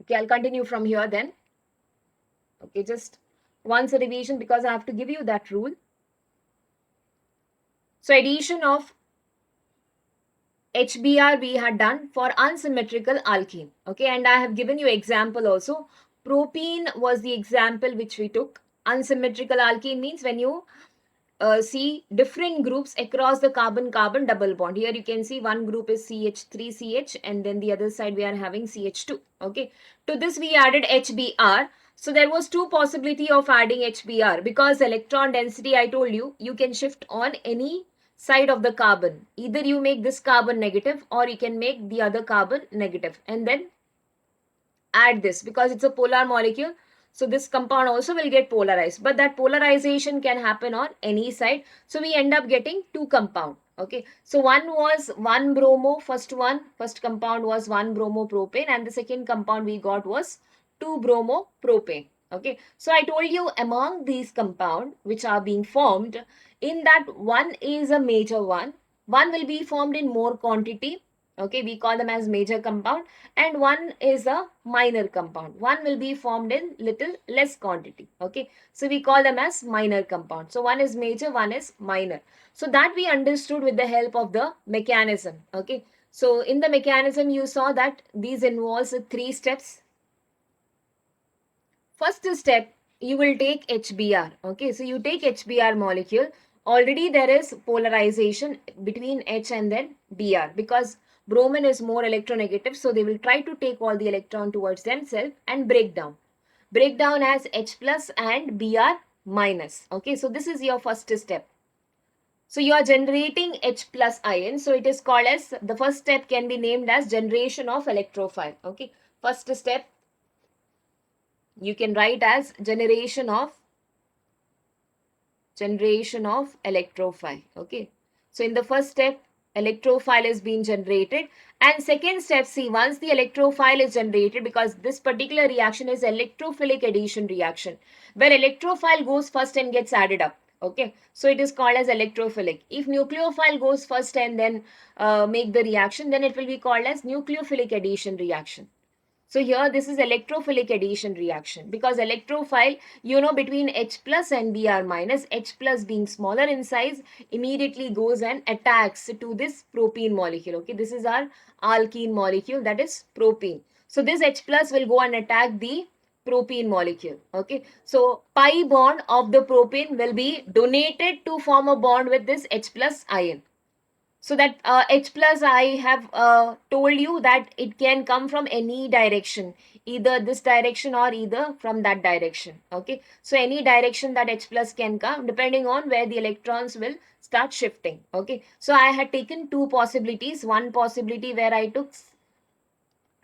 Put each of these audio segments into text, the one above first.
Okay, I'll continue from here then. Okay, just once a revision because I have to give you that rule. So addition of HBr we had done for unsymmetrical alkene. Okay, and I have given you example also. Propene was the example which we took. Unsymmetrical alkene means when you see different groups across the carbon-carbon double bond. Here you can see one group is CH3CH and then the other side we are having CH2. Okay. To this we added HBr. So there was two possibility of adding HBr because electron density I told you, you can shift on any side of the carbon. Either you make this carbon negative or you can make the other carbon negative and then add this because it's a polar molecule. So this compound also will get polarized, but that polarization can happen on any side. So we end up getting two compound. Okay. So one was 1-bromo, first compound was 1-bromo-propane and the second compound we got was 2-bromo-propane. Okay. So I told you among these compound which are being formed, in that one is a major one will be formed in more quantity. Okay, we call them as major compound and one is a minor compound. One will be formed in little less quantity. Okay, so we call them as minor compound. So one is major, one is minor. So that we understood with the help of the mechanism. Okay, so in the mechanism you saw that these involves three steps. First step, you will take HBr. Okay, so you take HBr molecule. Already there is polarization between H and then Br because bromine is more electronegative. So they will try to take all the electron towards themselves and break down. Break down as H plus and Br minus. Okay, so this is your first step. So you are generating H plus ion. So it is called as, the first step can be named as generation of electrophile. Okay, first step you can write as generation of electrophile. Okay, so in the first step electrophile is being generated and second step, see, once the electrophile is generated, because this particular reaction is electrophilic addition reaction where electrophile goes first and gets added up. Okay, so it is called as electrophilic. If nucleophile goes first and then make the reaction, then it will be called as nucleophilic addition reaction. So here this is electrophilic addition reaction because electrophile, you know, between H plus and Br minus, H plus being smaller in size, immediately goes and attacks to this propene molecule. Okay, this is our alkene molecule, that is propene. So this H plus will go and attack the propene molecule. Okay, so pi bond of the propene will be donated to form a bond with this H plus ion. So that H plus, I have told you that it can come from any direction, either this direction or either from that direction. Okay, so any direction that H plus can come depending on where the electrons will start shifting. Okay, so I had taken two possibilities. One possibility where I took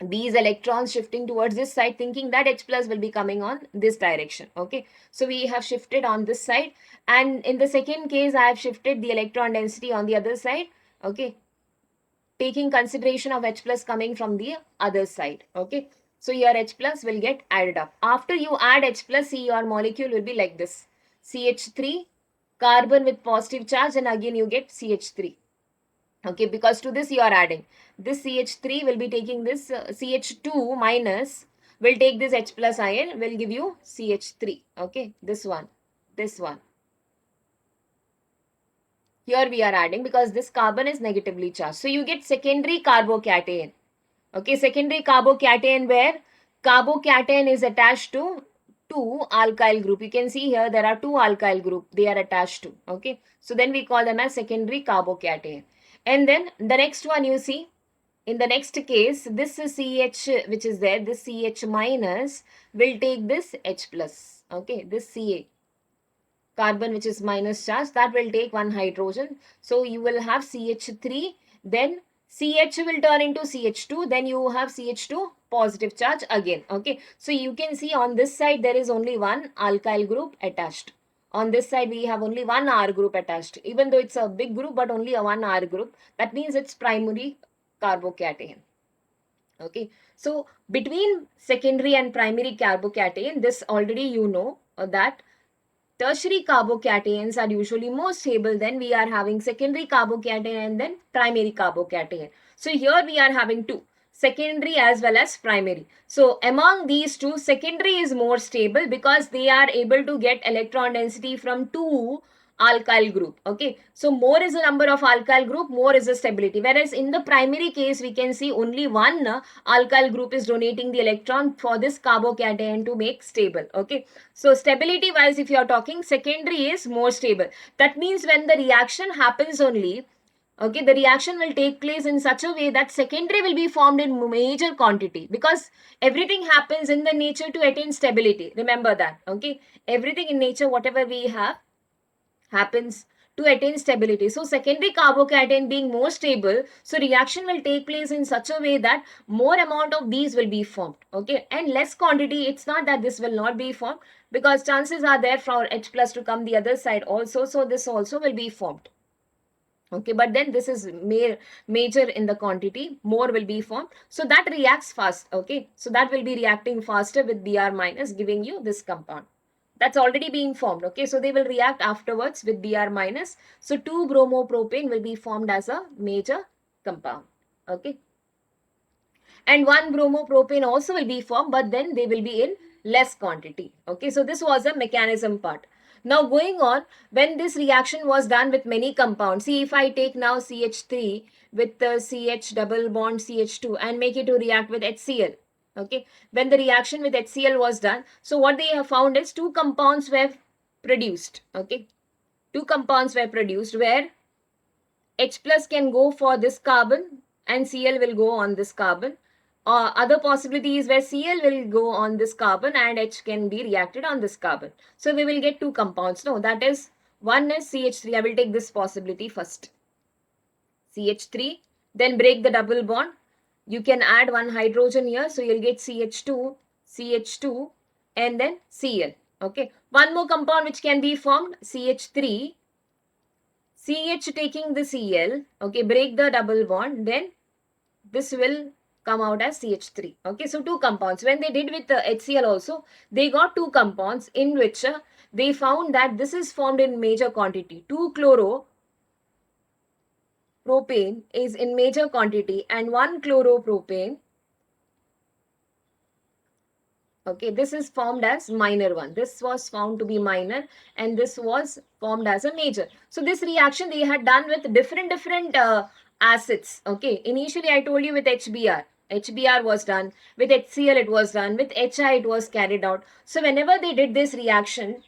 these electrons shifting towards this side, thinking that H plus will be coming on this direction. Okay, so we have shifted on this side, and in the second case I have shifted the electron density on the other side. Okay, taking consideration of H plus coming from the other side. Okay, so your H plus will get added up. After you add H plus, see, your molecule will be like this: CH3, carbon with positive charge, and again you get CH3. Okay, because to this you are adding this CH3 will be taking this CH2 minus will take this H plus ion, will give you CH3. Okay, this one. Here we are adding because this carbon is negatively charged. So you get secondary carbocation. Okay, secondary carbocation where carbocation is attached to two alkyl group. You can see here there are two alkyl group they are attached to. Okay, so then we call them as secondary carbocation. And then the next one, you see, in the next case, this is CH which is there, this CH minus will take this H plus. Okay, this Ca, carbon which is minus charge, that will take one hydrogen. So you will have CH3, then CH will turn into CH2, then you have CH2 positive charge again. Okay, so you can see on this side there is only one alkyl group attached. On this side we have only one R group attached, even though it's a big group but only a one R group. That means it's primary carbocation. Okay, so between secondary and primary carbocation, this already you know that tertiary carbocations are usually more stable. Then we are having secondary carbocation and then primary carbocation. So here we are having two. secondary as well as primary. So among these two, secondary is more stable because they are able to get electron density from two alkyl group. Okay, so more is the number of alkyl group, more is the stability. Whereas in the primary case, we can see only one alkyl group is donating the electron for this carbocation to make stable. Okay, so stability wise, if you are talking, secondary is more stable. That means when the reaction happens only, okay, the reaction will take place in such a way that secondary will be formed in major quantity, because everything happens in the nature to attain stability. Remember that. Okay, everything in nature, whatever we have, happens to attain stability. So secondary carbocation being more stable, so reaction will take place in such a way that more amount of these will be formed. Okay, and less quantity, it's not that this will not be formed, because chances are there for H plus to come the other side also, so this also will be formed. Okay, but then this is major in the quantity, more will be formed, so that reacts fast. Okay, so that will be reacting faster with Br minus, giving you this compound that's already being formed. Okay, so they will react afterwards with Br minus, so 2-bromopropane will be formed as a major compound. Okay, and 1-bromopropane also will be formed, but then they will be in less quantity. Okay, so this was a mechanism part. Now going on, when this reaction was done with many compounds, see if I take now CH3 with the CH double bond CH2 and make it to react with HCl. Okay, when the reaction with HCl was done, so what they have found is two compounds were produced. Okay, two compounds were produced where H plus can go for this carbon and Cl will go on this carbon. Other possibilities where Cl will go on this carbon and H can be reacted on this carbon. So we will get two compounds. No, that is, one is CH3. I will take this possibility first. CH3, then break the double bond. You can add one hydrogen here. So you'll get CH2, CH2 and then Cl. Okay. One more compound which can be formed, CH3. CH taking the Cl, okay, break the double bond, then this will come out as CH3. Okay, so two compounds. When they did with the HCl also, they got two compounds in which they found that this is formed in major quantity. 2-chloropropane is in major quantity and 1-chloropropane, okay, this is formed as minor one. This was found to be minor and this was formed as a major. So this reaction they had done with different acids. Okay, initially I told you with HBr. HBr was done, with HCl it was done, with HI it was carried out. So whenever they did this reaction,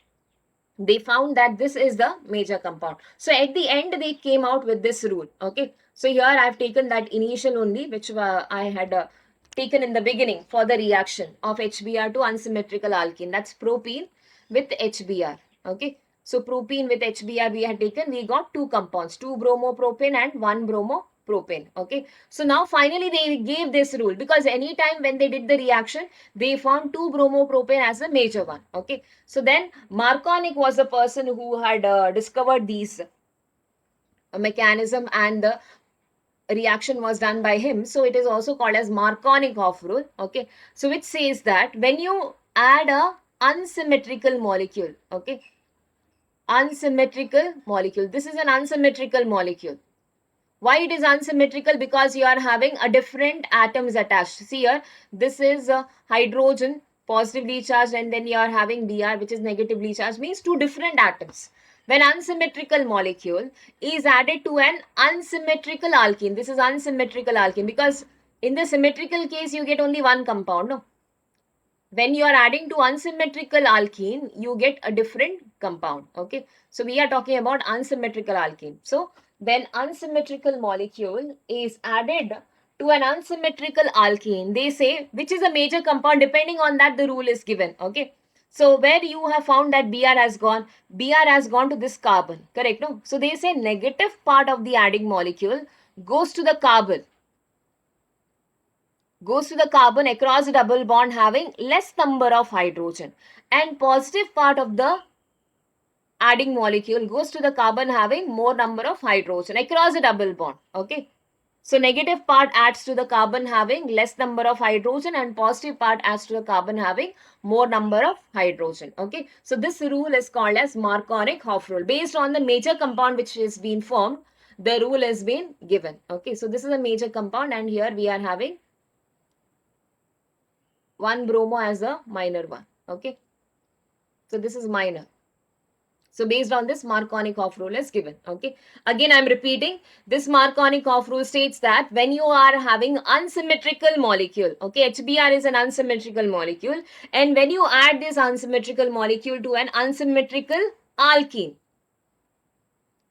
they found that this is the major compound. So at the end they came out with this rule. Okay, so here I have taken that initial only which I had taken in the beginning for the reaction of HBr to unsymmetrical alkene. That's propene with HBr. Okay, so propene with HBr we had taken, we got two compounds, 2-bromopropane and 1-bromopropane. Okay, so now finally they gave this rule, because anytime when they did the reaction, they found 2-bromopropane as a major one. Okay, so then Marconic was the person who had discovered these mechanism, and the reaction was done by him. So it is also called as Marconic-Hoff rule. Okay, so which says that when you add a unsymmetrical molecule, okay, unsymmetrical molecule, this is an unsymmetrical molecule. Why it is unsymmetrical? Because you are having a different atoms attached. See here, this is a hydrogen positively charged, and then you are having Br which is negatively charged, means two different atoms. When unsymmetrical molecule is added to an unsymmetrical alkene, this is unsymmetrical alkene, because in the symmetrical case you get only one compound. No? When you are adding to unsymmetrical alkene, you get a different compound. Okay, so we are talking about unsymmetrical alkene. So when unsymmetrical molecule is added to an unsymmetrical alkene, they say which is a major compound, depending on that the rule is given. Okay, so where you have found that Br has gone to this carbon, correct? No, so they say negative part of the adding molecule goes to the carbon, across the double bond having less number of hydrogen, and positive part of the adding molecule goes to the carbon having more number of hydrogen across the double bond. Okay, so negative part adds to the carbon having less number of hydrogen, and positive part adds to the carbon having more number of hydrogen. Okay, so this rule is called as Marconic-Hoff rule. Based on the major compound which is being formed, the rule has been given. Okay, so this is a major compound, and here we are having one bromo as a minor one. Okay. So this is minor. So based on this, Markovnikov rule is given. Okay. Again, I'm repeating, this Markovnikov rule states that when you are having unsymmetrical molecule, okay, HBr is an unsymmetrical molecule, and when you add this unsymmetrical molecule to an unsymmetrical alkene,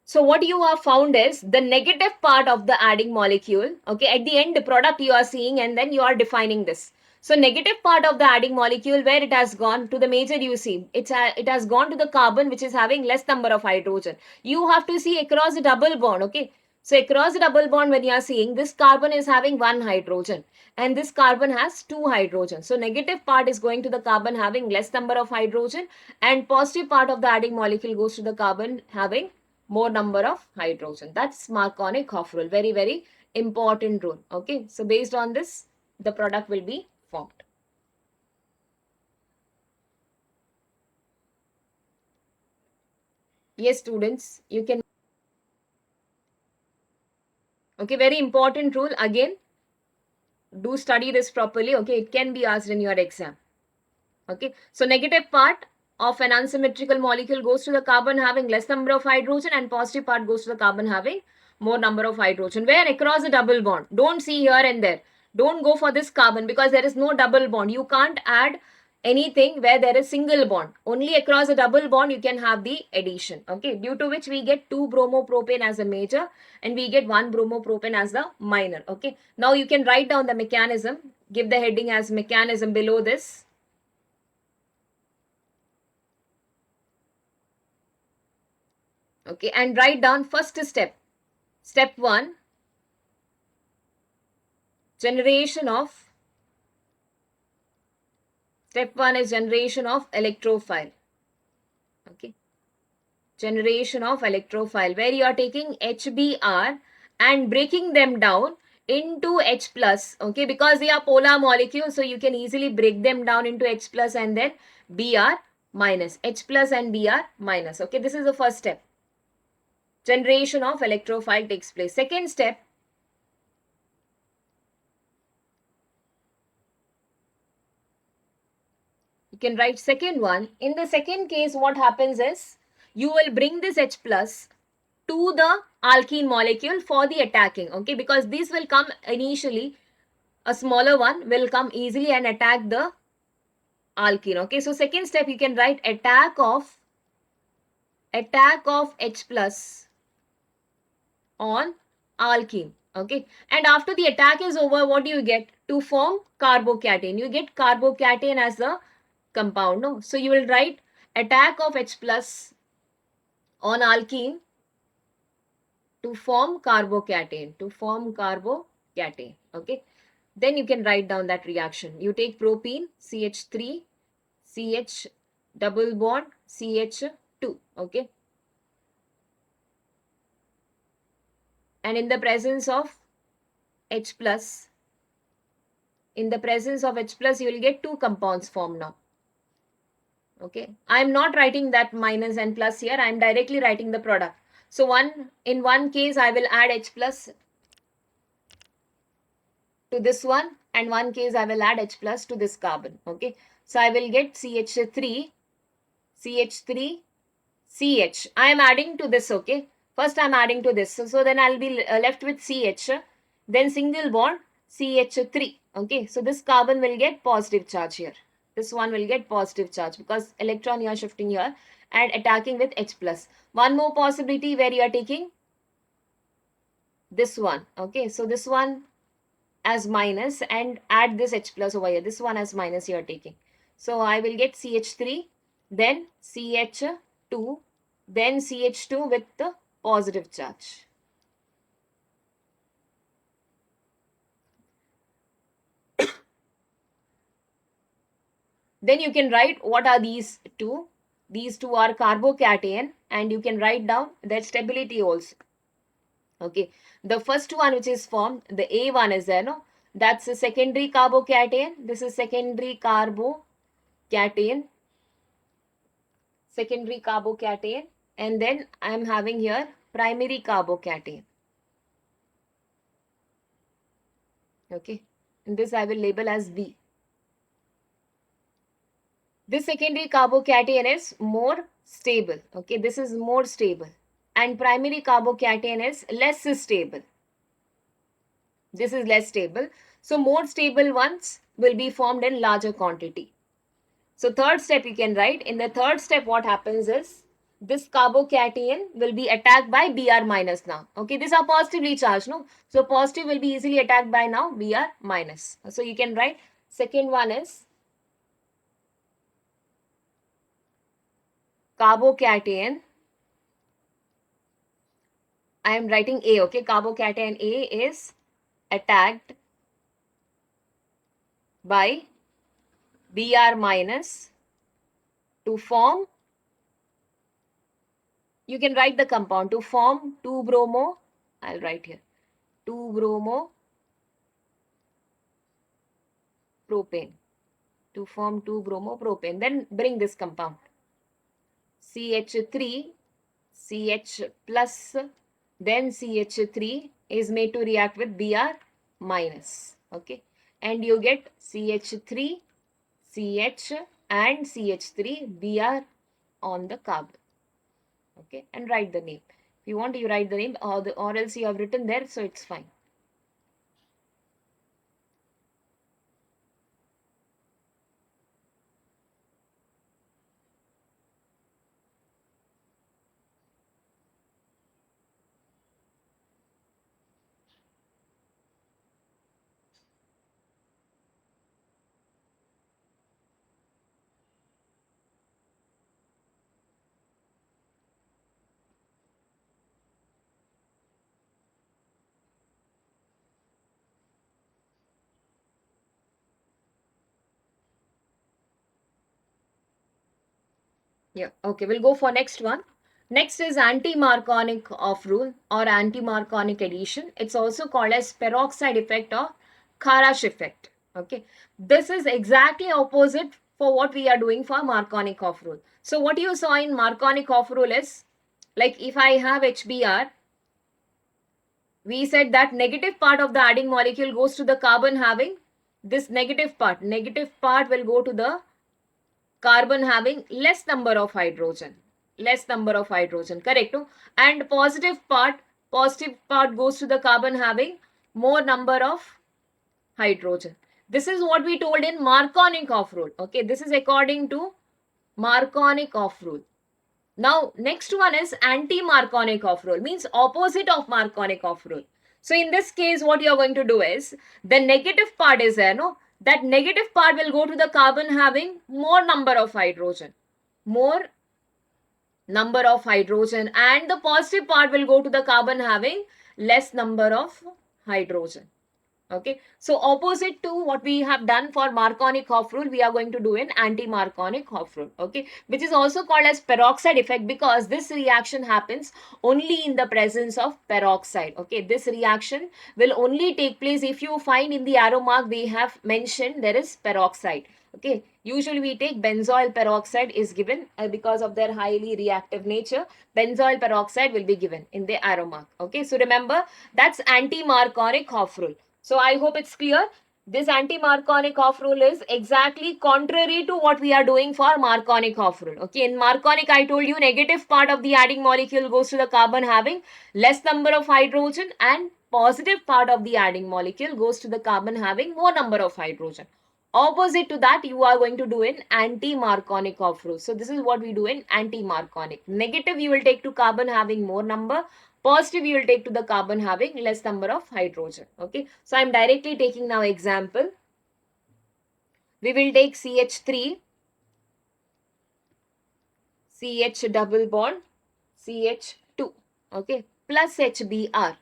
so what you have found is the negative part of the adding molecule, okay, at the end the product you are seeing, and then you are defining this. So negative part of the adding molecule, where it has gone to the major, you see, it has gone to the carbon which is having less number of hydrogen. You have to see across the double bond, okay. So across the double bond, when you are seeing, this carbon is having one hydrogen and this carbon has two hydrogen. So negative part is going to the carbon having less number of hydrogen, and positive part of the adding molecule goes to the carbon having more number of hydrogen. That's Markovnikov rule. Very, very important rule. Okay. So based on this, the product will be formed. Yes, students, you can. Okay. Very important rule. Again, do study this properly. Okay. It can be asked in your exam. Okay. So negative part of an unsymmetrical molecule goes to the carbon having less number of hydrogen, and positive part goes to the carbon having more number of hydrogen. Where across the double bond, don't see here and there. Don't go for this carbon because there is no double bond. You can't add anything where there is single bond. Only across a double bond you can have the addition. Okay, due to which we get 2 bromopropane as a major and we get 1 bromopropane as the minor. Okay, now you can write down the mechanism. Give the heading as mechanism below this. Okay, and write down first step. Step 1, generation of, step 1 is generation of electrophile. Okay, generation of electrophile, where you are taking HBr and breaking them down into H plus, okay, because they are polar molecules, so you can easily break them down into H plus and then Br minus, H plus and Br minus. Okay, this is the first step. Generation of electrophile takes place. Second step, you can write second one. In the second case, what happens is you will bring this H plus to the alkene molecule for the attacking, okay, because this will come initially, a smaller one will come easily and attack the alkene. Okay, so second step you can write attack of H plus on alkene. Okay, and after the attack is over, what do you get? To form carbocation, you get carbocation as a compound. No, so you will write attack of H plus on alkene to form carbocation, okay. Then you can write down that reaction. You take propene, CH3, CH double bond, CH2, okay. And in the presence of H plus, you will get two compounds formed now. Okay, I am not writing that minus and plus here. I am directly writing the product. So in one case, I will add H plus to this one, and one case I will add H plus to this carbon. Okay, so I will get CH3, CH. I am adding to this. Okay, first I am adding to this. So then I'll be left with CH, then single bond CH3. Okay, so this carbon will get positive charge here. This one will get positive charge because electron you are shifting here and attacking with H plus. One more possibility where you are taking this one. Okay, so this one as minus and add this H plus over here. This one as minus you are taking. So I will get CH3, then CH2, then CH2 with the positive charge. Then you can write what are these two. These two are carbocation, and you can write down their stability also. Okay, the first one which is formed, the A one is there, no? That's a secondary carbocation. This is secondary carbocation. And then I am having here primary carbocation. Okay, and this I will label as B. This secondary carbocation is more stable. Okay, this is more stable. And primary carbocation is less stable. This is less stable. So more stable ones will be formed in larger quantity. So third step you can write. In the third step, what happens is this carbocation will be attacked by Br minus now. Okay, these are positively charged, no? So positive will be easily attacked by now Br minus. So you can write second one is carbocation. I am writing A, okay? Carbocation A is attacked by Br minus to form, you can write the compound to form 2-bromo, I'll write here, 2-bromo propane, to form 2-bromo propane. Then bring this compound, CH3, CH plus, then CH3 is made to react with Br minus, okay? And you get CH3, CH and CH3, Br on the carbon, okay? And write the name. If you want, you write the name, or else you have written there, so it's fine. Yeah, okay, we'll go for next one. Next is anti-Marconic off rule or anti-Marconic addition. It's also called as peroxide effect or Kharash effect. Okay, this is exactly opposite for what we are doing for Marconic off rule. So what you saw in Marconic off rule is, like if I have HBr, we said that negative part of the adding molecule goes to the carbon having this negative part. Negative part will go to the carbon having less number of hydrogen, correct, no? And positive part goes to the carbon having more number of hydrogen. This is what we told in Marconic off rule. Okay, this is according to Marconic off rule. Now next one is anti-Marconic off rule, means opposite of Marconic off rule. So in this case, what you are going to do is, the negative part is there, no? That negative part will go to the carbon having more number of hydrogen. More number of hydrogen, and the positive part will go to the carbon having less number of hydrogen. Okay, so opposite to what we have done for Marconic off rule, we are going to do in anti-Marconic off rule, okay, which is also called as peroxide effect, because this reaction happens only in the presence of peroxide. Okay, this reaction will only take place if you find in the arrow mark they have mentioned there is peroxide. Okay, usually we take benzoyl peroxide is given because of their highly reactive nature. Benzoyl peroxide will be given in the arrow mark. Okay, so remember, that's anti-Marconic off rule. So I hope it's clear. This anti-Marconic off rule is exactly contrary to what we are doing for Marconic off rule. Okay, in Marconic, I told you negative part of the adding molecule goes to the carbon having less number of hydrogen, and positive part of the adding molecule goes to the carbon having more number of hydrogen. Opposite to that, you are going to do in anti-Marconic off rule. So this is what we do in anti-Marconic. Negative you will take to carbon having more number. Positive you will take to the carbon having less number of hydrogen. Okay. So I am directly taking now example. We will take CH3, CH double bond, CH2. Okay. Plus HBr.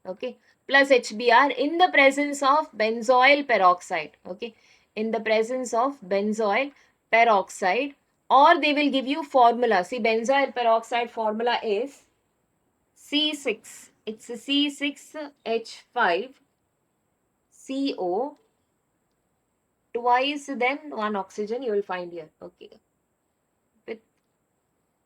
Okay, plus HBr in the presence of benzoyl peroxide. Okay, in the presence of benzoyl peroxide, or they will give you formula. See, benzoyl peroxide formula is C6. It's a C6H5CO twice, then one oxygen you will find here. Okay, with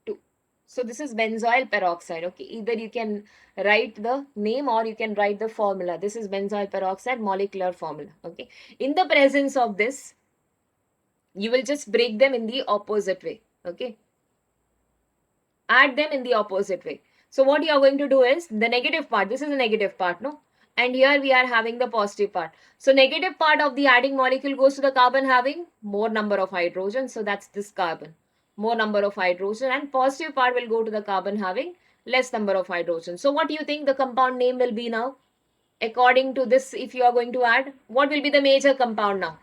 2. So this is benzoyl peroxide. Okay, either you can write the name or you can write the formula. This is benzoyl peroxide molecular formula. Okay, in the presence of this, You will just break them in the opposite way. Okay. Add them in the opposite way. So what you are going to do is the negative part. This is the negative part, no? And here we are having the positive part. So negative part of the adding molecule goes to the carbon having more number of hydrogen. So that's this carbon. More number of hydrogen, and positive part will go to the carbon having less number of hydrogen. So what do you think the compound name will be now? According to this, if you are going to add, what will be the major compound now?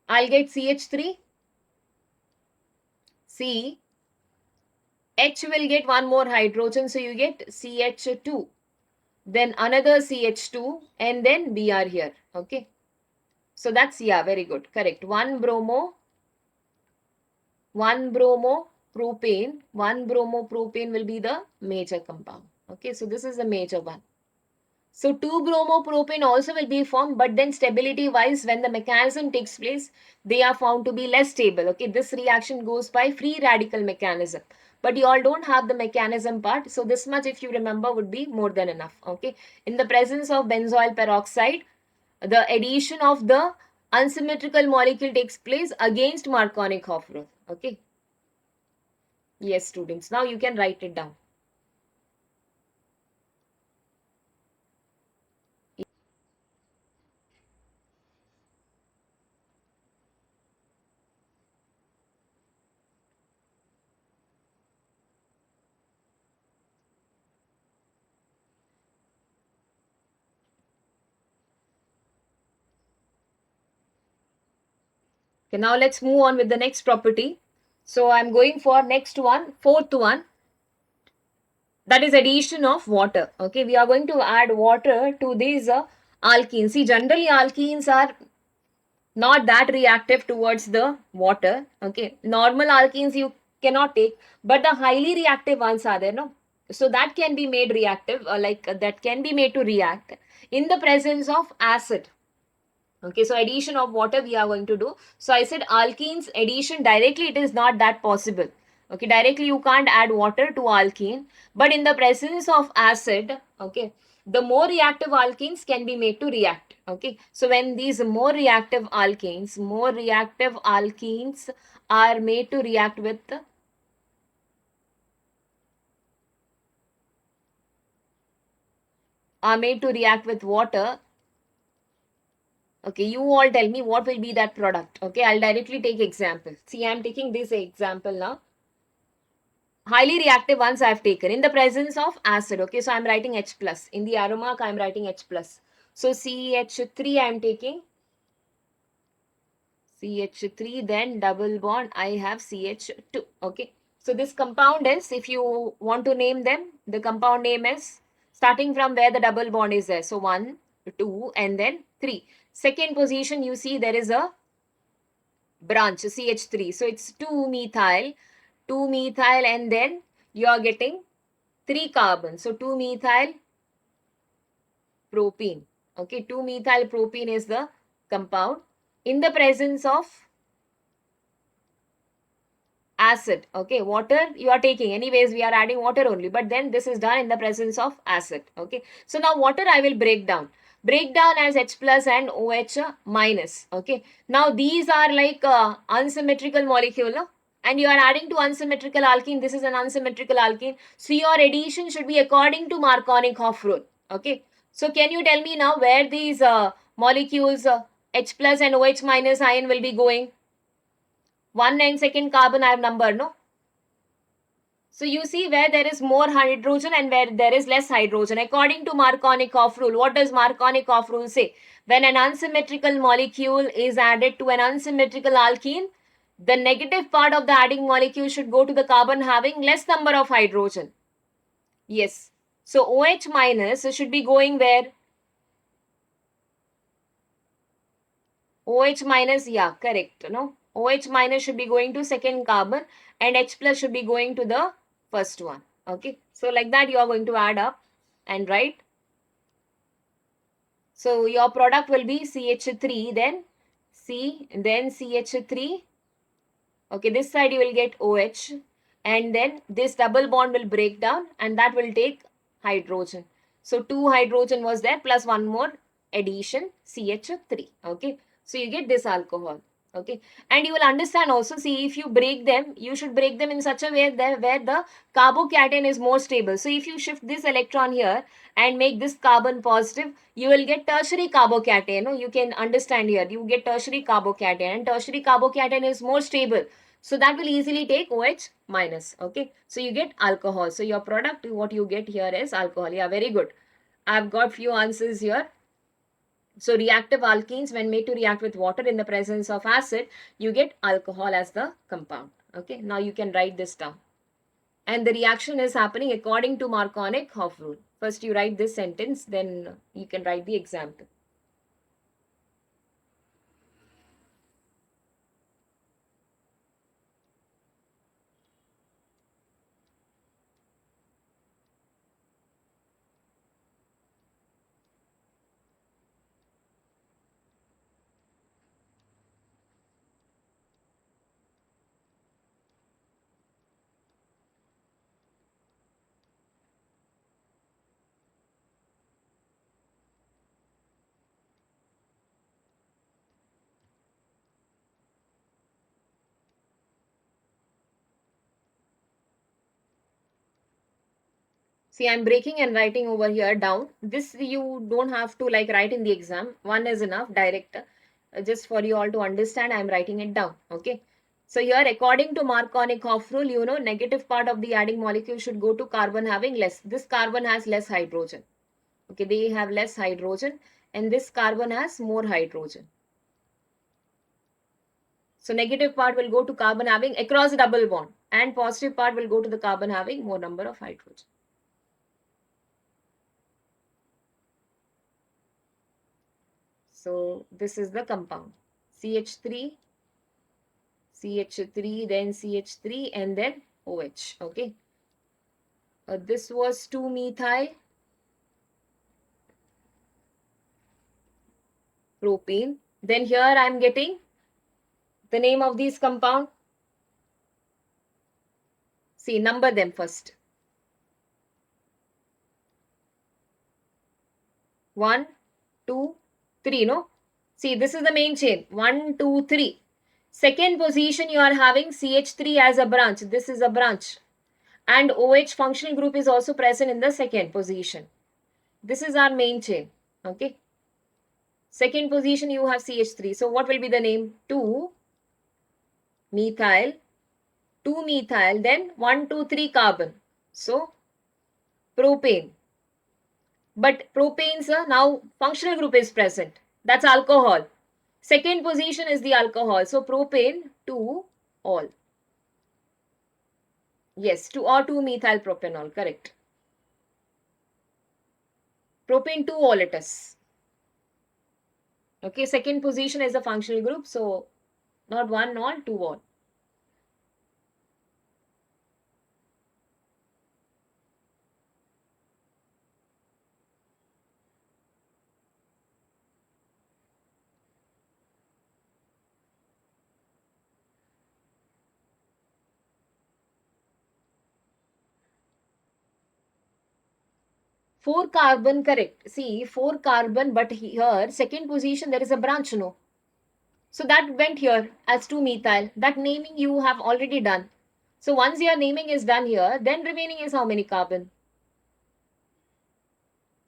I'll get CH3. C. H will get one more hydrogen, so you get CH2. Then another CH2, and then Br here. Okay. So that's, yeah, very good. Correct. One bromo propane. One bromo propane will be the major compound. Okay. So this is the major one. So 2-bromopropane also will be formed, but then stability wise, when the mechanism takes place, they are found to be less stable. Okay, this reaction goes by free radical mechanism. But you all don't have the mechanism part. So this much, if you remember, would be more than enough. Okay, in the presence of benzoyl peroxide, the addition of the unsymmetrical molecule takes place against Markovnikov rule. Okay. Yes, students. Now you can write it down. Okay, now let's move on with the next property. So I'm going for next one, fourth one. That is addition of water. Okay, we are going to add water to these alkenes. See, generally alkenes are not that reactive towards the water. Okay, normal alkenes you cannot take, but the highly reactive ones are there, no? So that can be made reactive, that can be made to react in the presence of acid. Okay, so addition of water we are going to do. So I said alkenes addition directly, it is not that possible. Okay, directly you can't add water to alkene, but in the presence of acid, okay, the more reactive alkenes can be made to react. Okay, so when these more reactive alkenes are made to react with water. Okay, you all tell me what will be that product. Okay, I'll directly take example. See, I'm taking this example now. Highly reactive ones I've taken in the presence of acid. Okay, so I'm writing H plus. In the arrow mark, I'm writing H plus. So CH3 I'm taking. CH3, then double bond, I have CH2. Okay, so this compound is, if you want to name them, the compound name is starting from where the double bond is there. So 1, 2, and then 3. Second position, you see there is a branch CH3. So it's 2-methyl, and then you are getting 3 carbons. So 2-methyl propene. Okay, 2-methyl propene is the compound in the presence of acid. Okay, water you are taking. Anyways, we are adding water only, but then this is done in the presence of acid. Okay, so now water I will break down. Break down as H plus and OH minus. Okay, now these are like unsymmetrical molecule, no? And you are adding to unsymmetrical alkene. This is an unsymmetrical alkene. So your addition should be according to Markovnikov rule. Okay, so can you tell me now where these molecules H plus and OH minus ion will be going? 1 and second carbon I have numbered, no? So you see where there is more hydrogen and where there is less hydrogen. According to Markovnikov rule, what does Markovnikov rule say? When an unsymmetrical molecule is added to an unsymmetrical alkene, the negative part of the adding molecule should go to the carbon having less number of hydrogen. Yes. So OH minus should be going where? OH minus, yeah, correct. No? OH minus should be going to second carbon and H plus should be going to the first one. Okay. So like that you are going to add up and write. So your product will be CH3, then C, then CH3. Okay, this side you will get OH, and then this double bond will break down and that will take hydrogen. So 2 hydrogen was there plus one more addition CH3. Okay. So you get this alcohol. Okay. And you will understand also, see, if you break them, you should break them in such a way that where the carbocation is more stable. So if you shift this electron here and make this carbon positive, you will get tertiary carbocation. No, you can understand here. You get tertiary carbocation, and tertiary carbocation is more stable. So that will easily take OH minus. Okay. So you get alcohol. So your product, what you get here is alcohol. Yeah, very good. I've got few answers here. So reactive alkenes, when made to react with water in the presence of acid, you get alcohol as the compound. Okay. Now you can write this down. And the reaction is happening according to Markovnikov rule. First you write this sentence, then you can write the example. See, I'm breaking and writing over here down. This you don't have to like write in the exam. One is enough, direct. Just for you all to understand, I'm writing it down. Okay. So here, according to Markovnikov rule, you know, negative part of the adding molecule should go to carbon having less. This carbon has less hydrogen. Okay, they have less hydrogen, and this carbon has more hydrogen. So negative part will go to carbon having across the double bond, and positive part will go to the carbon having more number of hydrogen. So this is the compound. CH3, CH3, then CH3, and then OH. Okay. This was 2-methyl propane. Then here I am getting the name of these compound. See, number them first. 1, 2, 3, no? See, this is the main chain. 1, 2, 3. Second position you are having CH3 as a branch. This is a branch. And OH functional group is also present in the second position. This is our main chain. Okay. Second position you have CH3. So what will be the name? 2-methyl, 2-methyl, then 1, 2, 3 carbon. So propane. But propane's now functional group is present. That's alcohol. Second position is the alcohol. So propane 2 all. Yes, 2 or 2-methyl propanol. Correct. Propane 2 all it is. Okay, second position is the functional group. So not 1 all, 2 all. Four carbon, correct. See, 4 carbon, but here, second position, there is a branch, no? So that went here as 2-methyl. That naming you have already done. So once your naming is done here, then remaining is how many carbon?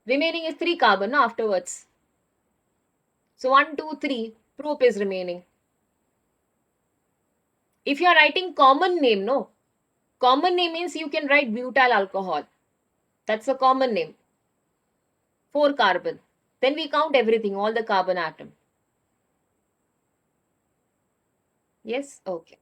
Remaining is 3 carbon, no, afterwards. So 1, 2, 3, prop is remaining. If you are writing common name, no? Common name means you can write butyl alcohol. That's a common name. 4 carbon. Then we count everything, all the carbon atom. Yes? Okay.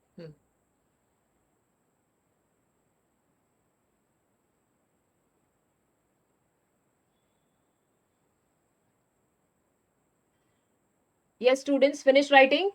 Yes, students, finish writing.